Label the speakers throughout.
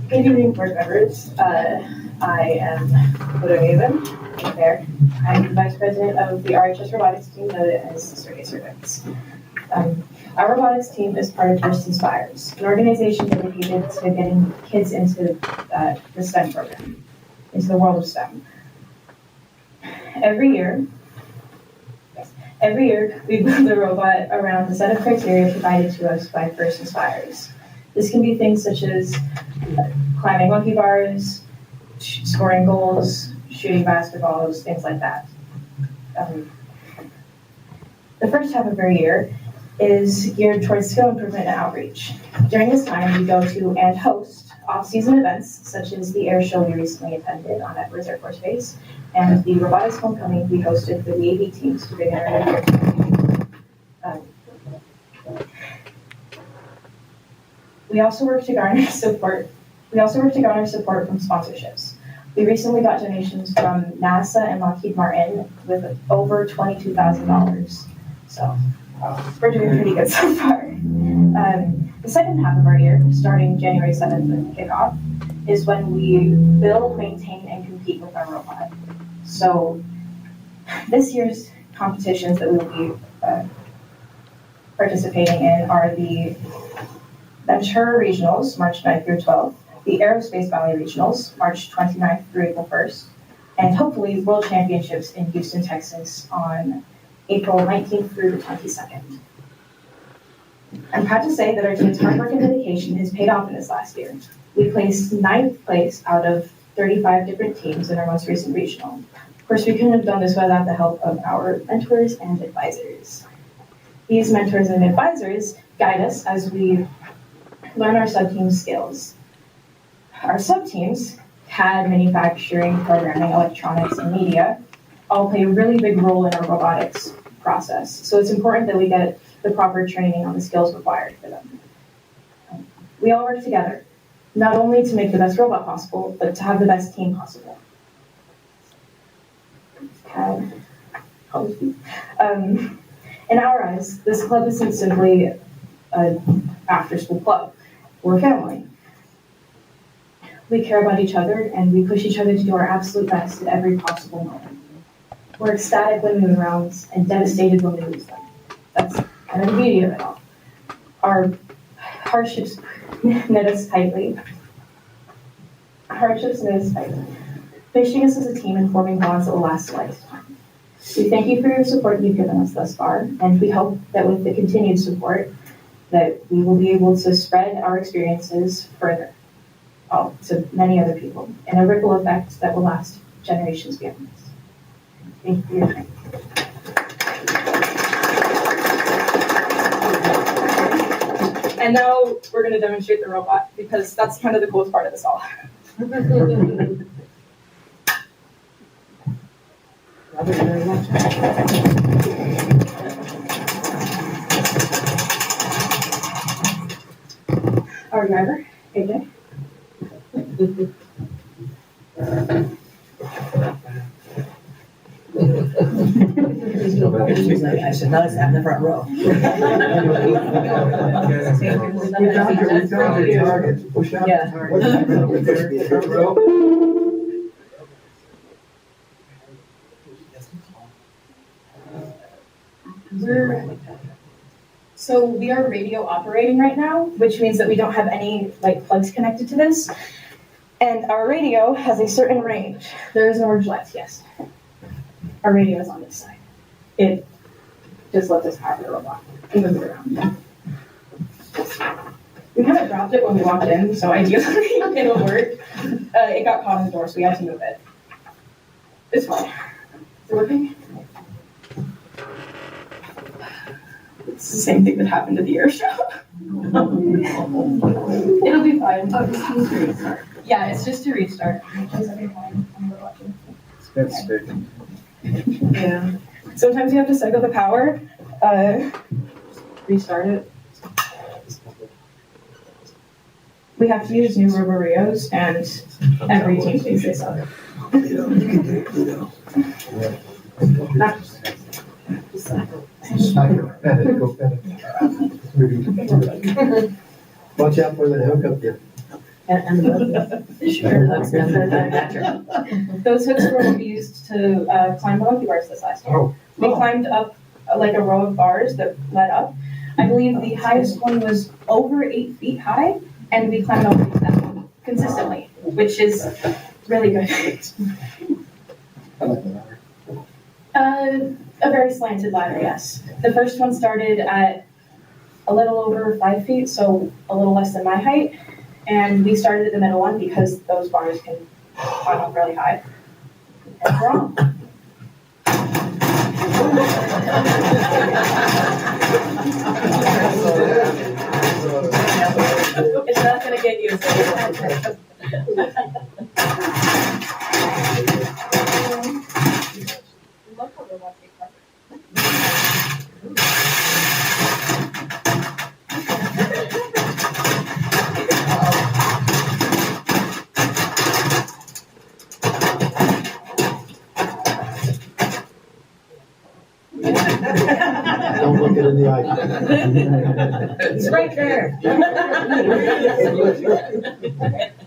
Speaker 1: Good evening, board members. I am Odo there. I'm the vice president of the RHS robotics team, known as Skusd. Our robotics team is part of Skusd Inspires, an organization dedicated to getting kids into the STEM program, into the world of STEM. Every year, we build a robot around a set of criteria provided to us by Skusd Inspires. This can be things such as climbing monkey bars, scoring goals, shooting basketballs, things like that. The first half of our year is geared towards skill improvement and outreach. During this time, we go to and host off-season events, such as the air show we recently attended on Edwards Air Force Base, and the robotics homecoming we hosted for the AV teams to begin our new year. We also work to garner support from sponsorships. We recently got donations from NASA and Lockheed Martin with over $22,000. So we're doing pretty good so far. The second half of our year, starting January 7th with kickoff, is when we build, maintain, and compete with our robot. So this year's competitions that we will be participating in are the Ventura Regionals, March 9th through 12th, the Aerospace Valley Regionals, March 29th through April 1st, and hopefully World Championships in Houston, Texas on April 19th through the 22nd. I'm proud to say that our team's hard work and dedication has paid off in this last year. We placed 9th place out of 35 different teams in our most recent regional. Of course, we couldn't have done this without the help of our mentors and advisors. These mentors and advisors guide us as we learn our sub-team skills. Our sub-teams, CAD, manufacturing, programming, electronics, and media, all play a really big role in our robotics process. So it's important that we get the proper training on the skills required for them. We all work together, not only to make the best robot possible, but to have the best team possible. CAD. In our eyes, this club isn't simply an after-school club. We're a family. We care about each other, and we push each other to do our absolute best at every possible moment. We're ecstatic when we win rounds and devastated when we lose them. That's kind of the beauty of it all. Our hardships knit us tightly. Finishing us as a team and forming bonds that will last a lifetime. We thank you for your support you've given us thus far, and we hope that with the continued support, that we will be able to spread our experiences further to many other people in a ripple effect that will last generations beyond us. Thank you for your time. And now we're going to demonstrate the robot because that's kind of the coolest part of this all. Our driver, AJ.
Speaker 2: I should not have in the front row.
Speaker 3: Push out
Speaker 2: Yeah.
Speaker 3: the target.
Speaker 1: So we are radio operating right now, which means that we don't have any plugs connected to this. And our radio has a certain range. There is an orange light, yes. Our radio is on this side. It just lets us power the robot and move it around. We kind of dropped it when we walked in, so ideally it'll work. It got caught in the door, so we had to move it. It's fine. Is it working? It's the same thing that happened at the air show. It'll be fine. Oh, just to restart. Yeah, it's just to restart.
Speaker 3: That's big.
Speaker 1: Yeah. Sometimes you have to cycle the power, restart it. We have to use new rubber Rios, and every team thinks they suck.
Speaker 3: Pluto, you can do it, Pluto. Pet it, go pet it. Watch out for the hookup there.
Speaker 2: And the sure looks natural.
Speaker 1: Those hooks were what we used to climb the monkey bars this last year.
Speaker 3: Oh.
Speaker 1: We climbed up like a row of bars that led up. I believe the highest one was over 8 feet high, and we climbed over that one consistently, which is really good. A very slanted ladder, yes. The first one started at a little over 5 feet, so a little less than my height. And we started at the middle one because those bars can climb up really high. And we're on. It's not gonna get you.
Speaker 3: Don't look it in the eye.
Speaker 2: It's right there.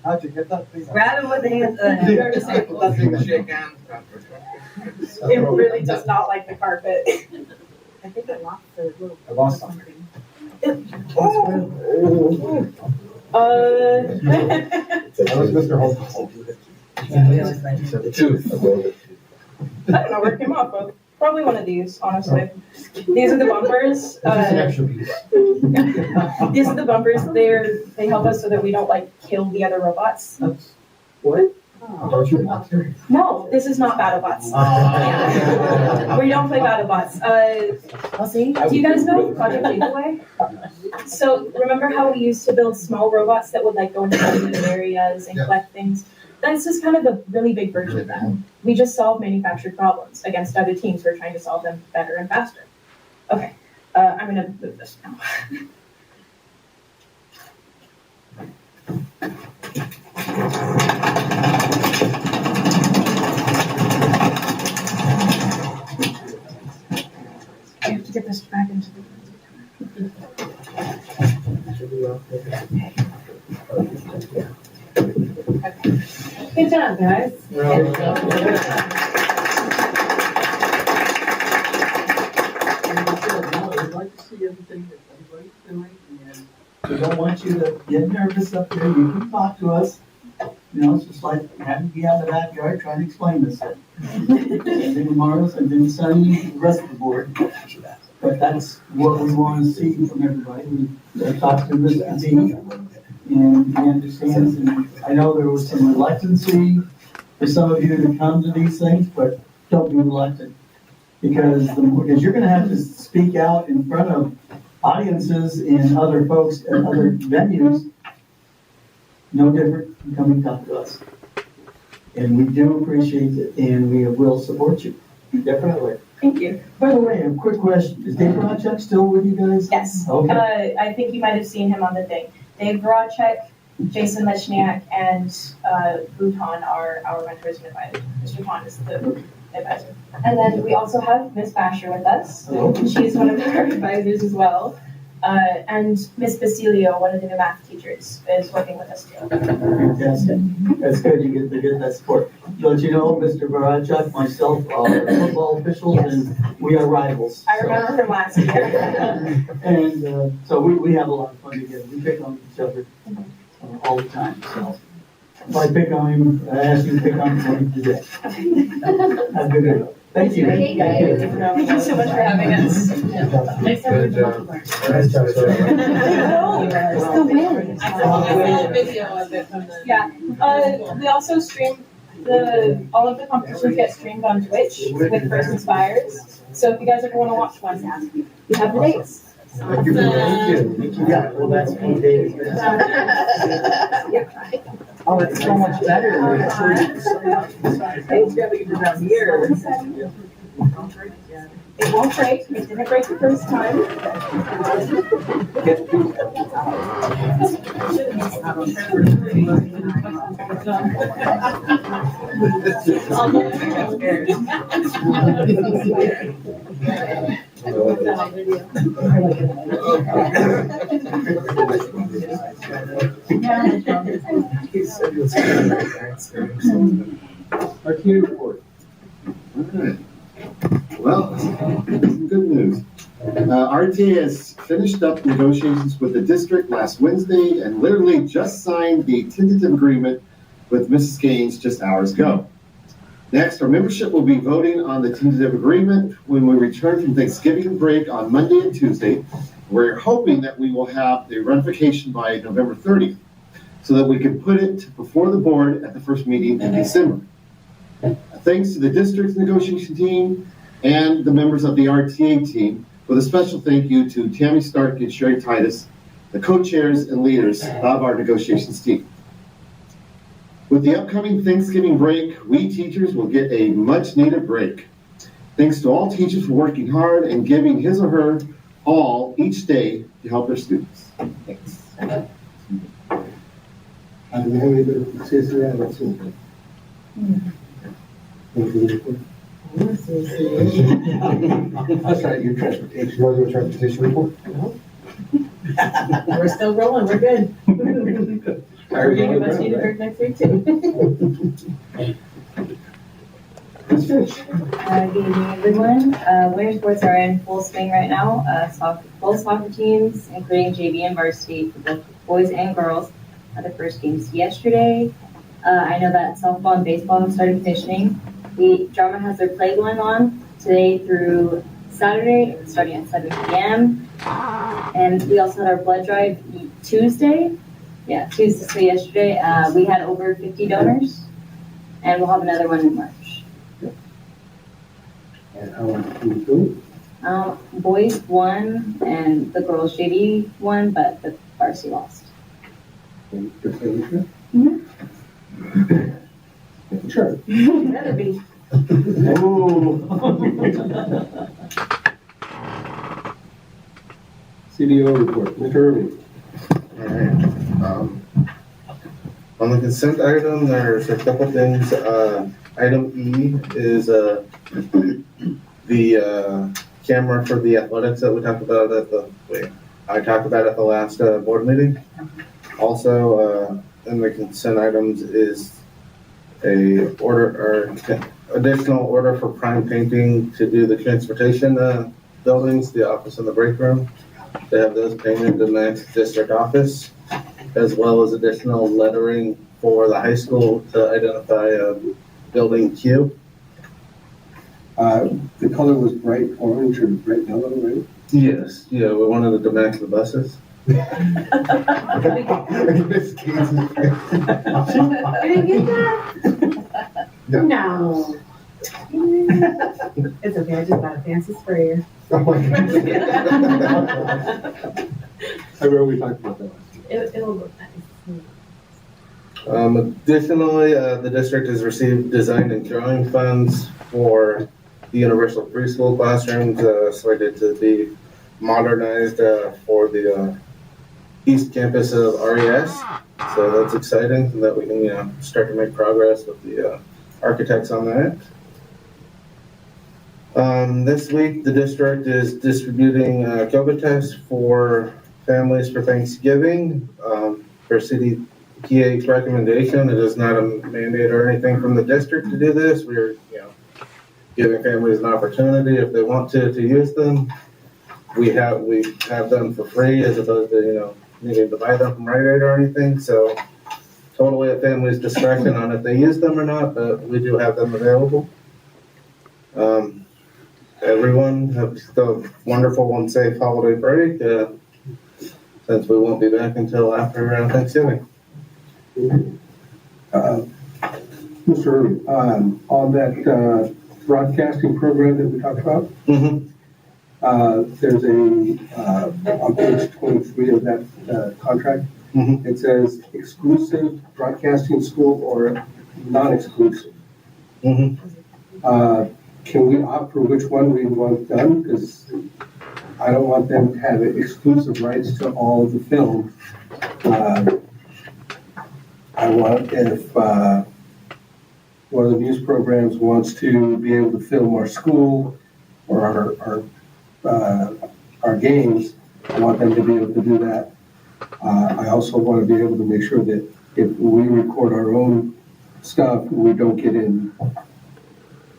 Speaker 3: How'd you get that thing?
Speaker 2: Grab him with the hand.
Speaker 3: Shake hands.
Speaker 1: It really does not like the carpet.
Speaker 2: I think I lost the little.
Speaker 3: I lost
Speaker 2: something.
Speaker 3: That was Mr. Holt.
Speaker 2: Yeah, we always like
Speaker 3: The tooth.
Speaker 1: I don't know where it came off of. Probably one of these, honestly. These are the bumpers.
Speaker 3: This is an extra piece.
Speaker 1: These are the bumpers. They help us so that we don't like kill the other robots.
Speaker 3: What? Don't you want to?
Speaker 1: No, this is not BattleBots. We don't play BattleBots.
Speaker 2: I'll see.
Speaker 1: Do you guys know Project Giveaway? So remember how we used to build small robots that would like go into limited areas and collect things? That's just kind of a really big version of that. We just solve manufactured problems against other teams who are trying to solve them better and faster. Okay, I'm gonna move this now. I have to get this back into the. Good job, guys.
Speaker 4: We'd like to see everything that everybody's doing, and we don't want you to get nervous up there. You can talk to us. You know, it's just like having you out in the backyard trying to explain this thing. And then tomorrow's and then Sunday, the rest of the board. But that's what we want to see from everybody. We talked to Mr. B, and he understands. And I know there was some reluctancy for some of you to come to these things, but don't be reluctant. Because you're going to have to speak out in front of audiences and other folks at other venues. No different from coming to talk to us. And we do appreciate it, and we will support you. Definitely.
Speaker 1: Thank you.
Speaker 4: By the way, a quick question. Is Dave Rodchuk still with you guys?
Speaker 1: Yes.
Speaker 4: Okay.
Speaker 1: I think you might have seen him on the thing. Dave Voracek, Jason Lechniak, and Bhutan are our mentors and advisors. Mr. Tan is the advisor. And then we also have Miss Basher with us.
Speaker 4: Hello.
Speaker 1: She's one of our advisors as well. And Miss Basilio, one of the new math teachers, is working with us too.
Speaker 4: Fantastic. That's good. You get that support. Let you know, Mr. Voracek, myself, are football officials, and we are rivals.
Speaker 1: I remember from last year.
Speaker 4: And so we have a lot of fun together. We pick on each other all the time. So if I pick on him, I ask you to pick on him today. Have a good day. Thank you.
Speaker 1: Thank you so much for having us.
Speaker 2: Next time.
Speaker 3: Good job. Nice job, sir.
Speaker 5: I saw a video of it from the.
Speaker 1: Yeah, we also stream all of the competitions get streamed on Twitch with First Inspires. So if you guys ever want to watch one, you have the dates.
Speaker 3: Thank you. Thank you.
Speaker 4: Yeah, well, that's me, David. Oh, it's so much better. It's really good down here.
Speaker 1: It won't break. It didn't break the first time.
Speaker 3: He said he was going to RTA report.
Speaker 6: Alright. Well, some good news. RTA has finished up negotiations with the district last Wednesday and literally just signed the tentative agreement with Mrs. Gaines just hours ago. Next, our membership will be voting on the tentative agreement when we return from Thanksgiving break on Monday and Tuesday. We're hoping that we will have the ratification by November 30th so that we can put it before the board at the first meeting in December. Thanks to the district's negotiation team and the members of the RTA team, with a special thank you to Tammy Stark and Sherry Titus, the co-chairs and leaders of our negotiations team. With the upcoming Thanksgiving break, we teachers will get a much-needed break. Thanks to all teachers for working hard and giving his or her all each day to help their students. Thanks.
Speaker 3: Do we have any other citizen that's in? That's right, your transportation. You want to do a transportation report?
Speaker 5: We're still rolling, we're good. We're getting a much needed break next week too.
Speaker 3: Let's finish.
Speaker 7: Good evening, everyone. Winter sports are in full swing right now. Both soccer teams, including JV and varsity, for both boys and girls, had their first games yesterday. I know that softball and baseball have started conditioning. The drama has their play going on today through Saturday, starting at 7 p.m. And we also had our blood drive Tuesday. Yeah, Tuesday, so yesterday. We had over 50 donors, and we'll have another one in March.
Speaker 3: And how long do we do
Speaker 7: Boys won, and the girls JV won, but the varsity lost.
Speaker 3: it? Sure.
Speaker 7: Mhm.
Speaker 3: Sure.
Speaker 5: Better be.
Speaker 3: CDO report, Mr. Irving.
Speaker 6: Alright, on the consent item, there's a couple things. Item E is the camera for the athletics that we talked about I talked about at the last board meeting. Also, in the consent items is additional order for prime painting to do the transportation buildings, the office and the break room. They have those painted to match district office, as well as additional lettering for the high school to identify building Q.
Speaker 3: The color was bright orange or bright yellow, right?
Speaker 6: Yes, yeah, we wanted it to match the buses.
Speaker 5: We didn't get that? No. It's okay, I just got a fancy sprayer.
Speaker 3: Oh my God. I remember we talked about that last year.
Speaker 5: It'll look nice.
Speaker 6: Additionally, the district has received design and drawing funds for the universal preschool classrooms, slated to be modernized for the East Campus of RES. So that's exciting that we can start to make progress with the architects on that. This week, the district is distributing COVID tests for families for Thanksgiving. Per CDPA's recommendation, it is not a mandate or anything from the district to do this. We're giving families an opportunity if they want to use them. We have them for free as opposed to needing to buy them from Rite Aid or anything. So totally at family's discretion on if they use them or not, but we do have them available. Everyone have a wonderful and safe holiday break, since we won't be back until after Thanksgiving.
Speaker 3: Mr. Irving, on that broadcasting program that we talked about, there's on page 23 of that contract, it says exclusive broadcasting school or non-exclusive. Can we opt for which one we want done? Because I don't want them to have exclusive rights to all of the film. I want, if one of the news programs wants to be able to film our school or our games, I want them to be able to do that. I also want to be able to make sure that if we record our own stuff, we don't get in,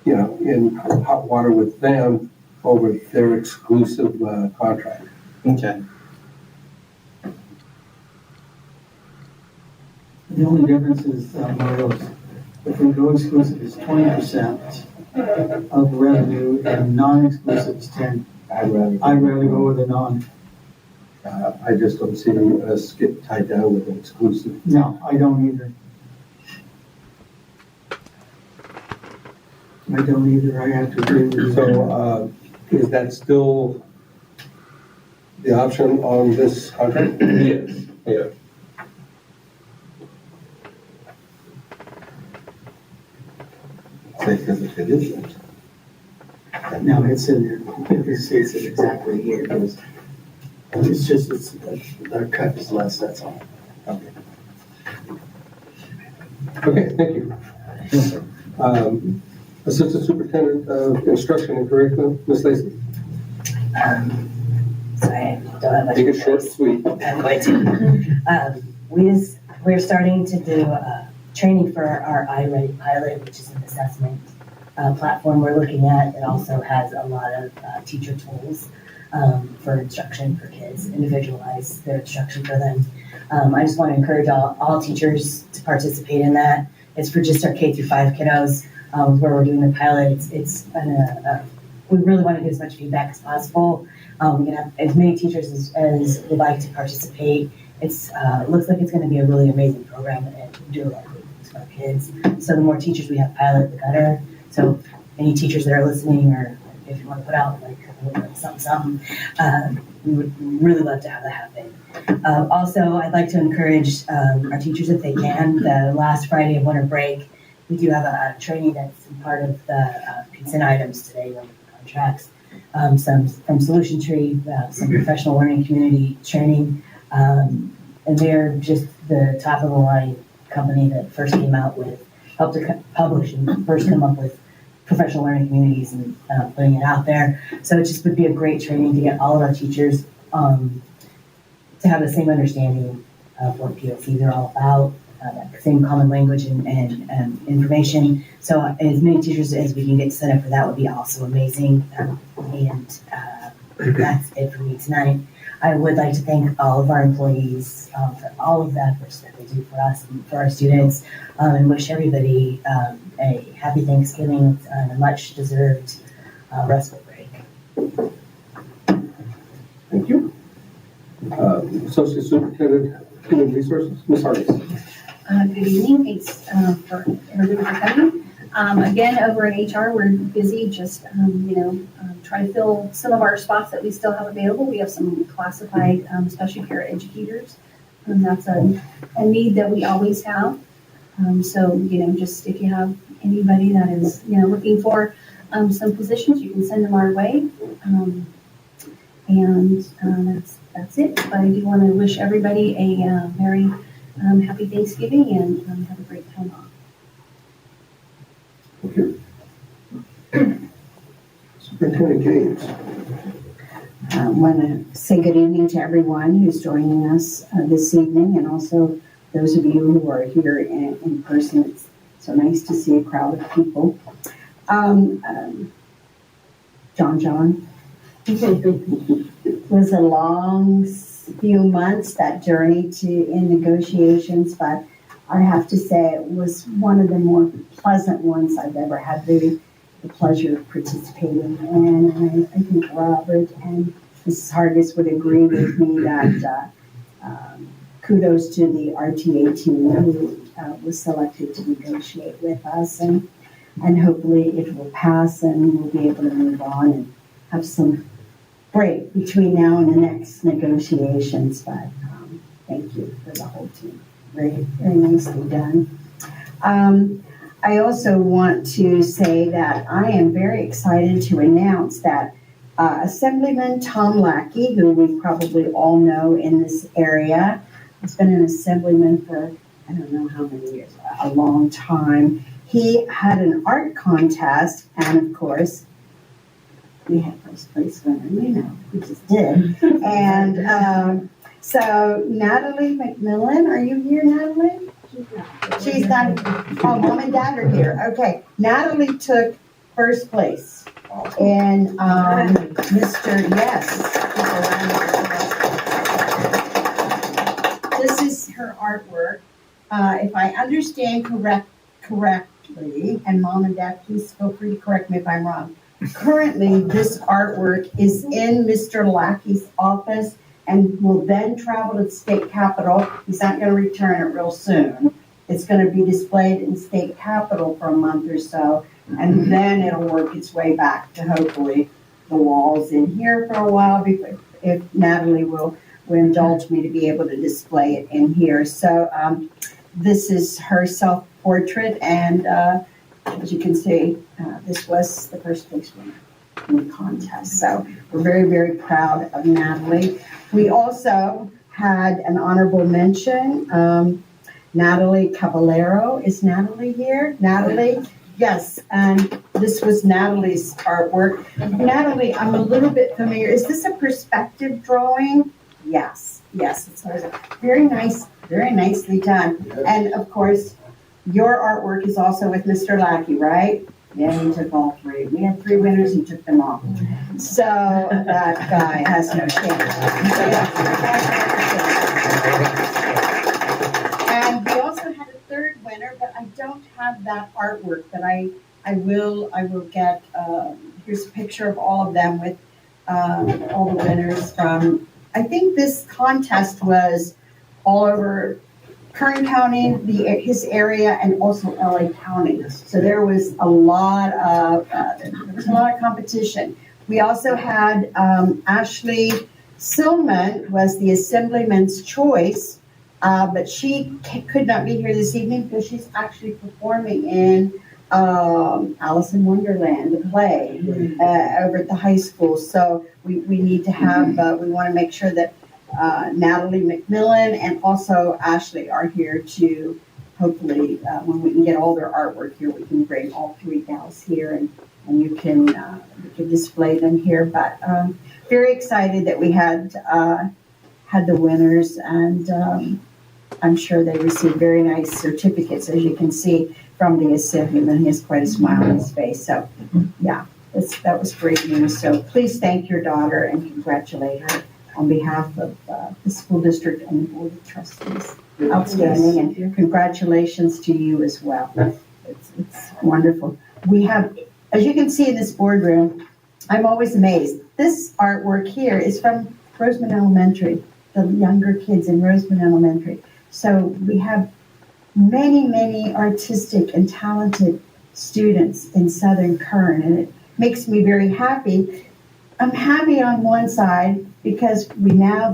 Speaker 3: in hot water with them over their exclusive contract.
Speaker 8: Okay.
Speaker 4: The only difference is, Mario's, if we go exclusive, it's 20% of revenue, and non-exclusive is 10. I'd rather go with a non.
Speaker 3: I just don't see us get tied down with an exclusive.
Speaker 4: No, I don't either. I don't either, I have to agree with you.
Speaker 3: So, is that still the option on this contract?
Speaker 8: Yes. Yeah.
Speaker 3: It is.
Speaker 4: No, it's in there, it states it exactly here, because it's just, our cut is less, that's all.
Speaker 3: Okay, thank you. Assistant Superintendent of Instruction and Curriculum, Ms. Lacy.
Speaker 9: Sorry, I don't have much.
Speaker 3: Make it short and sweet.
Speaker 9: I'm going to. We're starting to do training for our iReady pilot, which is an assessment platform we're looking at. It also has a lot of teacher tools for instruction for kids, individualize their instruction for them. I just want to encourage all teachers to participate in that. It's for just our K through 5 kiddos, where we're doing the pilot. We really want to get as much feedback as possible. We're going to have as many teachers as would like to participate. It looks like it's going to be a really amazing program and do a lot of good things for our kids. So the more teachers we have pilot, the better. So any teachers that are listening, or if you want to put out like something, we would really love to have that happen. Also, I'd like to encourage our teachers, if they can, the last Friday of winter break, we do have a training that's part of the consent items today, like the contracts, some from Solution Tree, some professional learning community training, and they're just the top of the line company that first came out with, helped to publish and first come up with professional learning communities and putting it out there. So it just would be a great training to get all of our teachers to have the same understanding of what PLCs are all about, that same common language and information. So as many teachers as we can get set up for that would be also amazing. And that's it for me tonight. I would like to thank all of our employees for all of the efforts that they do for us and for our students, and wish everybody a happy Thanksgiving and a much deserved respite break.
Speaker 3: Thank you. Associate Superintendent, Human Resources, Ms. Hargis.
Speaker 10: Good evening, thanks for everybody for coming. Again, over in HR, we're busy just, trying to fill some of our spots that we still have available. We have some classified special care educators. That's a need that we always have. So, just if you have anybody that is, looking for some positions, you can send them our way. That's it. But I do want to wish everybody a very happy Thanksgiving and have a great time off.
Speaker 3: Thank you. Superintendent Gaines.
Speaker 11: I want to say good evening to everyone who's joining us this evening, and also those of you who are here in person. It's so nice to see a crowd of people. John. It was a long few months, that journey in negotiations, but I have to say it was one of the more pleasant ones I've ever had the pleasure of participating in. And I think Robert and Mrs. Hargis would agree with me that kudos to the RTA team who was selected to negotiate with us, and hopefully it will pass and we'll be able to move on and have some break between now and the next negotiations. But thank you for the whole team. Very, very nicely done. I also want to say that I am very excited to announce that Assemblyman Tom Lackey, who we probably all know in this area, has been an assemblyman for I don't know how many years, a long time. He had an art contest, and of course, we had first place winner, we just did. And so Natalie McMillan, are you here, Natalie? Natalie's not, oh, mom and dad are here. Okay, Natalie took first place. And, Mr., yes. This is her artwork. If I understand correctly, and mom and dad, please feel free to correct me if I'm wrong. Currently, this artwork is in Mr. Lackey's office and will then travel to the state capitol. He's not gonna return it real soon. It's gonna be displayed in state capitol for a month or so, and then it'll work its way back to hopefully the walls in here for a while, if Natalie will indulge me to be able to display it in here. So, this is her self-portrait, and, as you can see, this was the first place winner in the contest. So we're very, very proud of Natalie. We also had an honorable mention. Natalie Caballero. Is Natalie here? Natalie? Yes, and this was Natalie's artwork. Natalie, I'm a little bit familiar. Is this a perspective drawing? Yes, it's very nice, very nicely done. And of course, your artwork is also with Mr. Lackey, right? Yeah, he took all three. We had 3 winners, he took them all. So that guy has no chance. And we also had a 3rd winner, but I don't have that artwork, but I will get, here's a picture of all of them with all the winners from, I think this contest was all over Kern County, his area, and also LA County. So there was a lot of competition. We also had Ashley Silman was the Assemblyman's Choice, but she could not be here this evening because she's actually performing in Alice in Wonderland, the play, over at the high school. So we need to have, we want to make sure that Natalie McMillan and also Ashley are here to hopefully, when we can get all their artwork here, we can bring all 3 gals here and you can display them here. But very excited that we had the winners, and I'm sure they received very nice certificates, as you can see from the Assemblyman. He has quite a smile on his face. So yeah, that was great news. So please thank your daughter and congratulate her on behalf of the school district and the board of trustees. Outstanding, and congratulations to you as well. It's wonderful. We have, as you can see in this boardroom, I'm always amazed. This artwork here is from Roseman Elementary, the younger kids in Roseman Elementary. So we have many, many artistic and talented students in Southern Kern, and it makes me very happy. I'm happy on one side because we now,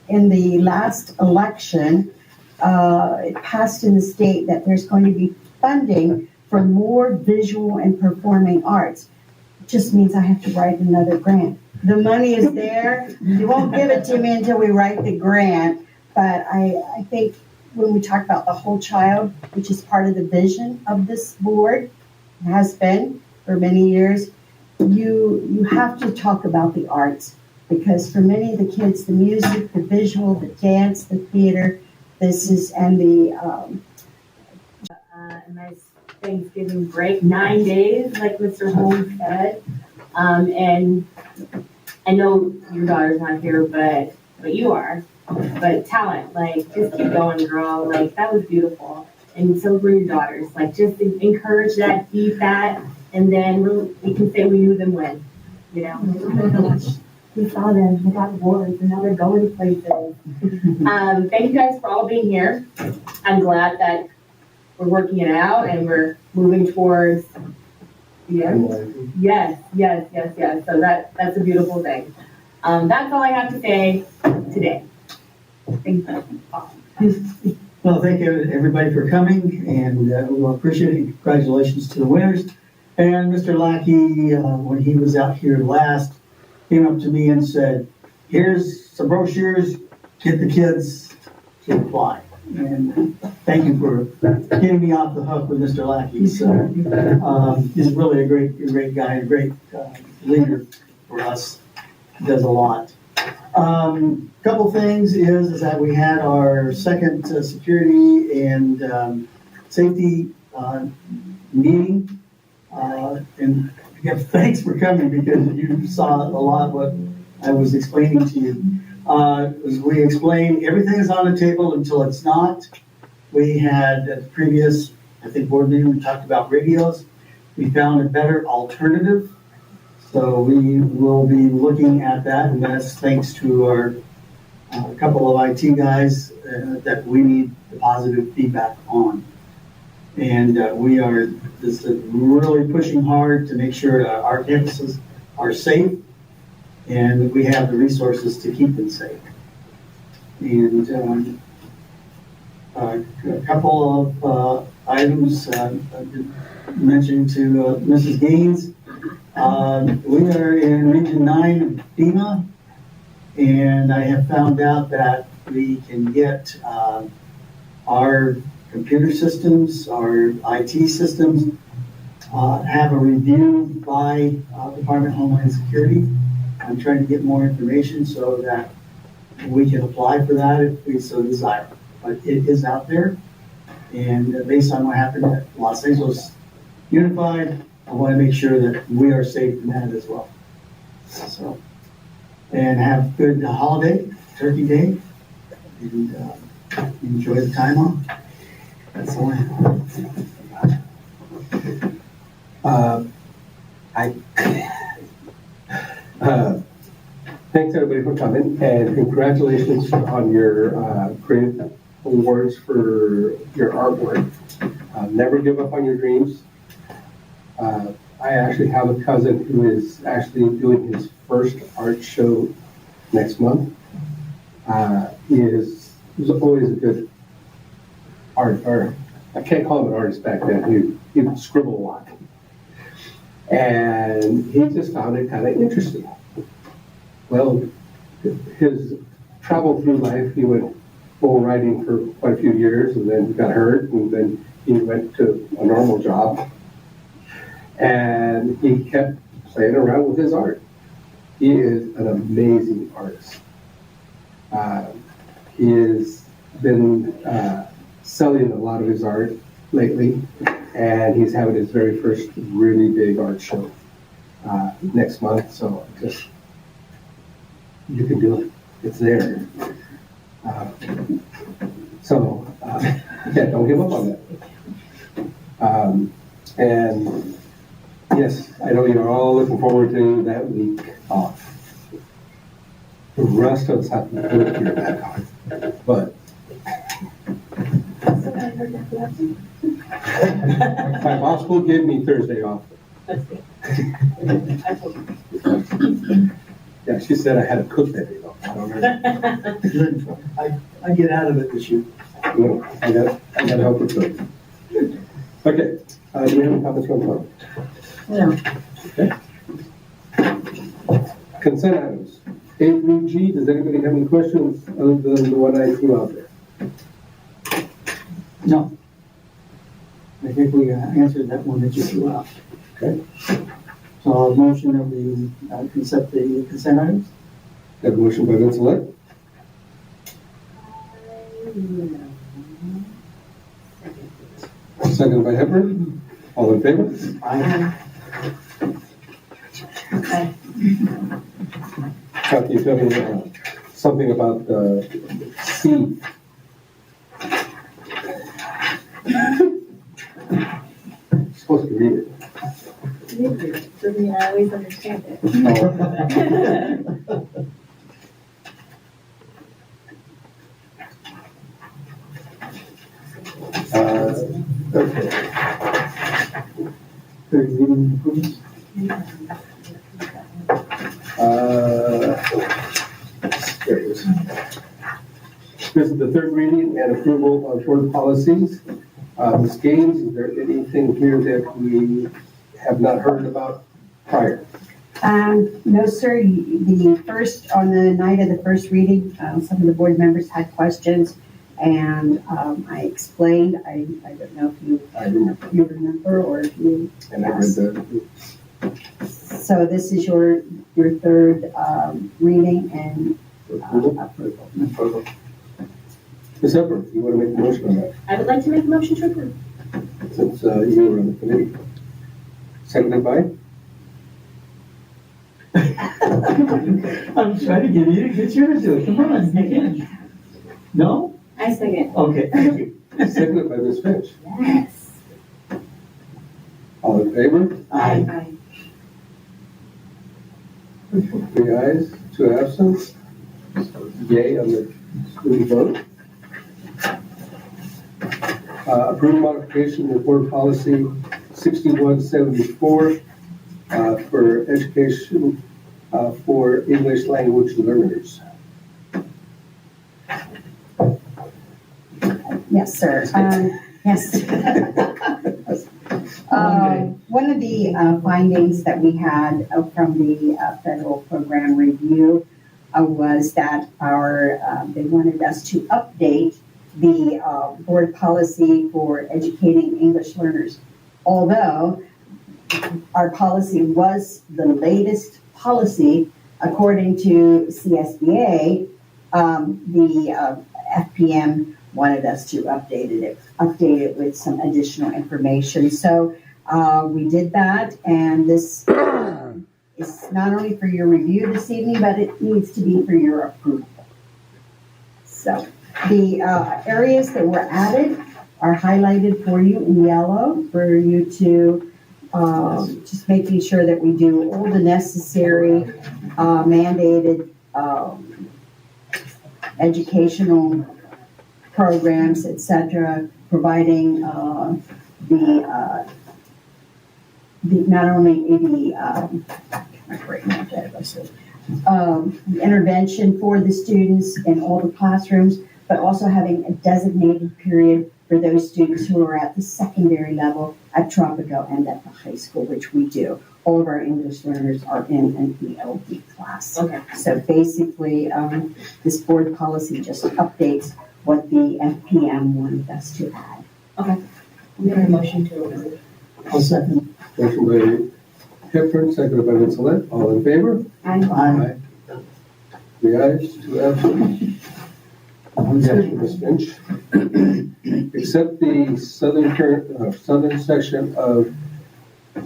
Speaker 11: in the last election, it passed in the state that there's going to be funding for more visual and performing arts. It just means I have to write another grant. The money is there. You won't give it to me until we write the grant. But I think when we talk about the whole child, which is part of the vision of this board, has been for many years, you have to talk about the arts, because for many of the kids, the music, the visual, the dance, the theater, and the
Speaker 7: A nice Thanksgiving break, 9 days, like Mr. Holmes said. And I know your daughter's not here, but you are. But talent, like, just keep going, girl. Like, that was beautiful. And so were your daughters. Like, just encourage that, feed that, and then we can say we knew them when, you know. We saw them, they got awards, and now they're going places. Thank you guys for all being here. I'm glad that we're working it out and we're moving towards the end. Yes. So that's a beautiful thing. That's all I have to say today. Thank you.
Speaker 4: Well, thank you everybody for coming, and we'll appreciate it. Congratulations to the winners. And Mr. Lackey, when he was out here last, came up to me and said, here's some brochures, get the kids to apply. And thank you for getting me off the hook with Mr. Lackey. So he's really a great guy, a great leader for us. He does a lot. Couple things is that we had our second security and safety meeting. And again, thanks for coming because you saw a lot of what I was explaining to you. As we explained, everything is on the table until it's not. We had at the previous, I think, board meeting, we talked about radios. We found a better alternative. So we will be looking at that, and that's thanks to our couple of IT guys that we need the positive feedback on. And we are just really pushing hard to make sure our campuses are safe and we have the resources to keep them safe. And a couple of items I've been mentioning to Mrs. Gaines. We are in Region 9 of FEMA, and I have found out that we can get our computer systems, our IT systems, have a review by Department of Homeland Security. I'm trying to get more information so that we can apply for that if we so desire. But it is out there, and based on what happened at Los Angeles Unified, I want to make sure that we are safe in that as well. So, and have good holiday, Turkey Day, and enjoy the time off. That's all I have.
Speaker 3: Thanks everybody for coming, and congratulations on your great awards for your artwork. Never give up on your dreams. I actually have a cousin who is actually doing his first art show next month. He was always a good or I can't call him an artist back then. He would scribble a lot. And he just found it kind of interesting. Well, his travel through life, he went bull riding for quite a few years and then got hurt, and then he went to a normal job. And he kept playing around with his art. He is an amazing artist. He has been selling a lot of his art lately, and he's having his very first really big art show next month. So just, you can do it. It's there. Yeah, don't give up on that. And yes, I know you're all looking forward to that week off. The rest of us have to work here back on. But my boss will give me Thursday off. Yeah, she said I had to cook that day though. I don't know.
Speaker 4: I get out of it this year.
Speaker 3: No, I got help with cook. Okay, do you have any comments from the public?
Speaker 9: No.
Speaker 3: Okay. Consent items. A through G, does anybody have any questions other than the one I threw out there?
Speaker 4: No. I think we answered that one that you threw out.
Speaker 3: Okay.
Speaker 4: So a motion that we accept the consent items?
Speaker 3: Got a motion by Vince Lett, second by Hepburn. All in favor?
Speaker 4: Aye.
Speaker 9: Okay.
Speaker 3: Kathy, you tell me something about C. You're supposed to read it.
Speaker 7: Doesn't mean I always understand it.
Speaker 3: Okay.
Speaker 4: Third reading approvals?
Speaker 3: There it is. This is the third reading and approval of board policies. Ms. Gaines, is there anything here that we have not heard about prior?
Speaker 11: No, sir. The first, on the night of the first reading, some of the board members had questions, and I explained. I don't know if you remember or if you.
Speaker 3: And I read the.
Speaker 11: So this is your third reading and approval.
Speaker 3: Ms. Hepburn, you want to make a motion on that?
Speaker 7: I would like to make a motion to approve.
Speaker 3: since you were on the committee. Seconded by?
Speaker 4: I'm trying to get you to get yours to it. Come on, you can. No?
Speaker 7: I second.
Speaker 4: Okay, thank you.
Speaker 3: Seconded by Ms. Finch.
Speaker 7: Yes.
Speaker 3: All in favor?
Speaker 4: Aye.
Speaker 3: Three ayes, two absent. Yay on the school vote. Approve modification of board policy 6174 for education for English language learners.
Speaker 11: Yes, sir. Yes. One of the findings that we had from the federal program review was that they wanted us to update the board policy for educating English learners. Although our policy was the latest policy, according to CSBA, the FPM wanted us to update it with some additional information. So we did that, and this is not only for your review this evening, but it needs to be for your approval. So the areas that were added are highlighted for you in yellow for you to just making sure that we do all the necessary mandated educational programs, etc., providing the not only the intervention for the students in all the classrooms, but also having a designated period for those students who are at the secondary level at Tropico and at the high school, which we do. All of our English learners are in an ELD class.
Speaker 7: Okay.
Speaker 11: So basically, this board policy just updates what the FPM wanted us to add.
Speaker 7: Okay. We have a motion to approve.
Speaker 4: I'll second.
Speaker 3: Motion by Hepburn, seconded by Vincelette. All in favor?
Speaker 4: Aye.
Speaker 3: Three ayes, two absent. Objection, Ms. Finch. Accept the southern section of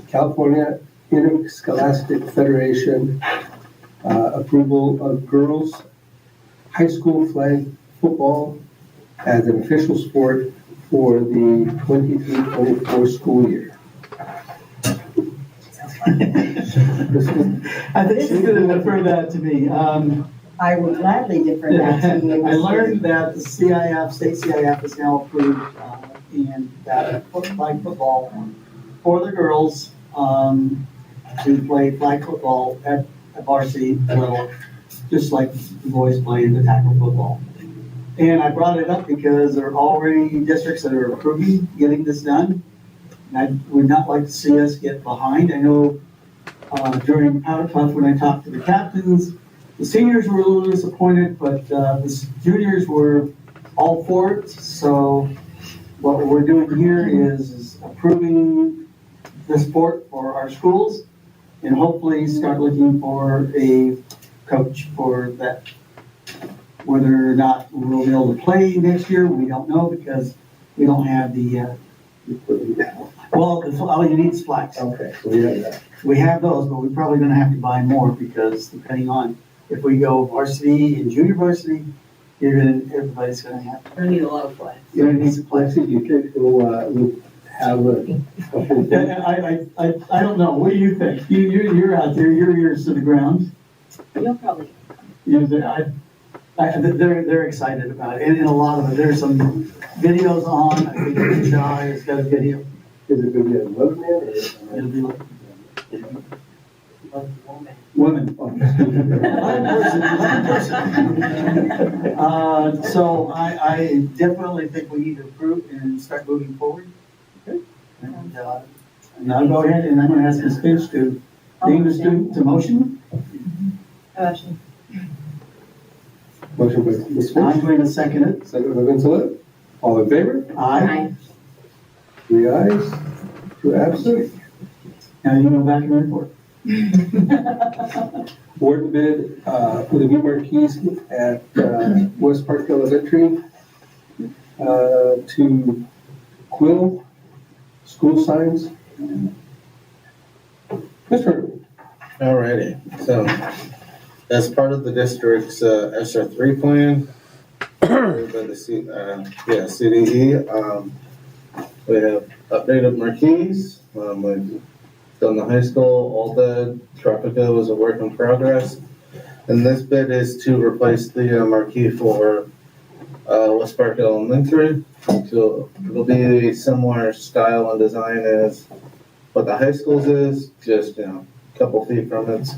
Speaker 3: California Interscholastic Federation approval of girls' high school flag football as an official sport for the 23-24 school year.
Speaker 4: I think she's going to defer that to me.
Speaker 11: I will gladly defer that to you.
Speaker 4: I learned that the CIF, state CIF is now approved, and that flag football for the girls to play flag football at varsity level, just like the boys play the tackle football. And I brought it up because there are already districts that are approving getting this done. And I would not like to see us get behind. I know during Powder Puff, when I talked to the captains, the seniors were a little disappointed, but the juniors were all for it. So what we're doing here is approving the sport for our schools and hopefully start looking for a coach for that. Whether or not we'll be able to play next year, we don't know because we don't have the, all you need is flags.
Speaker 3: Okay, so we have that.
Speaker 4: We have those, but we're probably gonna have to buy more because depending on if we go varsity and junior varsity, everybody's gonna have.
Speaker 2: I need a lot of flags.
Speaker 3: You know, these plexi, you think we'll have a whole thing?
Speaker 4: I don't know, what do you think? You're out there, your ears to the ground.
Speaker 7: You'll probably.
Speaker 4: They're excited about it, and a lot of it, there's some videos on, I think John has got a video.
Speaker 3: Is it going to be a woman or?
Speaker 4: It'll be like.
Speaker 3: Women.
Speaker 4: So I definitely think we need to approve and start moving forward.
Speaker 3: Okay.
Speaker 4: And I'll go ahead and I'm gonna ask Ms. Finch to name the student to motion.
Speaker 7: Motion.
Speaker 3: Motion by Ms.
Speaker 4: I'm
Speaker 3: Finch,
Speaker 4: going to second it.
Speaker 3: second by Vincelette. All in favor?
Speaker 4: Aye.
Speaker 3: Three ayes, two absent.
Speaker 4: Now you go back and report.
Speaker 3: Award bid for the new marquees at West Park Elementary to Quill school signs. Mr. Irving.
Speaker 8: Alrighty, so as part of the district's SR3 plan, approved by the CDE, we have updated marquees. We've done the high school, all the Tropico is a work in progress. And this bid is to replace the marquee for West Park Elementary. So it'll be a similar style and design as what the high school's is, just, you know, a couple feet from its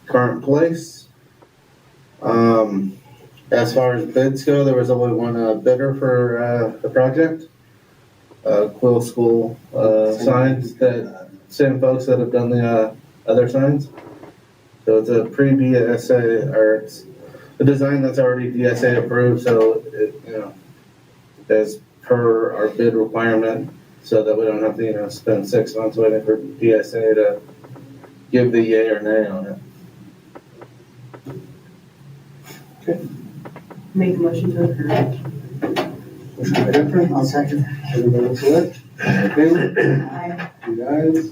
Speaker 8: current place. As far as bids go, there was only one bidder for the project. Quill School signs, that same folks that have done the other signs. So it's a pre-DSA, or it's a design that's already DSA approved, so it, you know, as per our bid requirement, so that we don't have to, you know, spend 6 months waiting for DSA to give the yay or nay on it.
Speaker 2: Make a motion to approve.
Speaker 3: Motion by Hepburn,
Speaker 4: I'll second.
Speaker 3: everybody else select. All in favor?
Speaker 11: Aye.
Speaker 3: 3 ayes.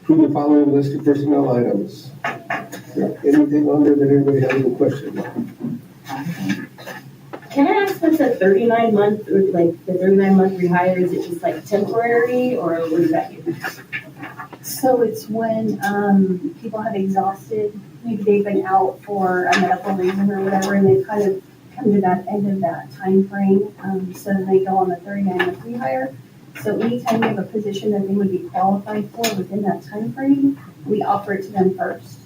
Speaker 3: Approve the following list of personnel items. Is there anything on there that anybody has any question about?
Speaker 7: Can I ask what's a 39-month, or like the 39-month rehire, is it just like temporary, or what does that mean?
Speaker 10: So it's when, people have exhausted, maybe they've been out for a medical reason or whatever, and they've kind of come to that end of that time frame. So then they go on the 39-month rehire. So anytime we have a position that they would be qualified for within that time frame, we offer it to them first.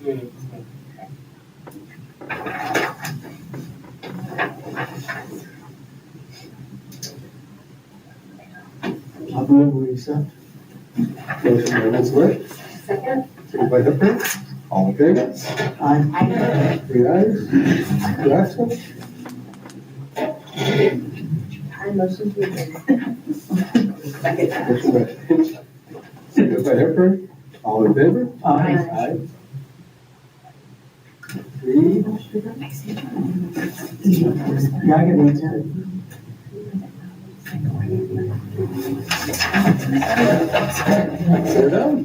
Speaker 4: I'll move, we accept.
Speaker 3: Motion by Ms. Lett,
Speaker 7: Second?
Speaker 3: second by Hepburn. All in favor?
Speaker 4: Aye.
Speaker 3: 3 ayes. Last one.
Speaker 7: I motion to adjourn. Second.
Speaker 3: Motion by Finch, second by Hepburn. All in favor?
Speaker 4: Aye.
Speaker 3: Aye. 3.
Speaker 4: Yeah, I can answer.
Speaker 3: We're done.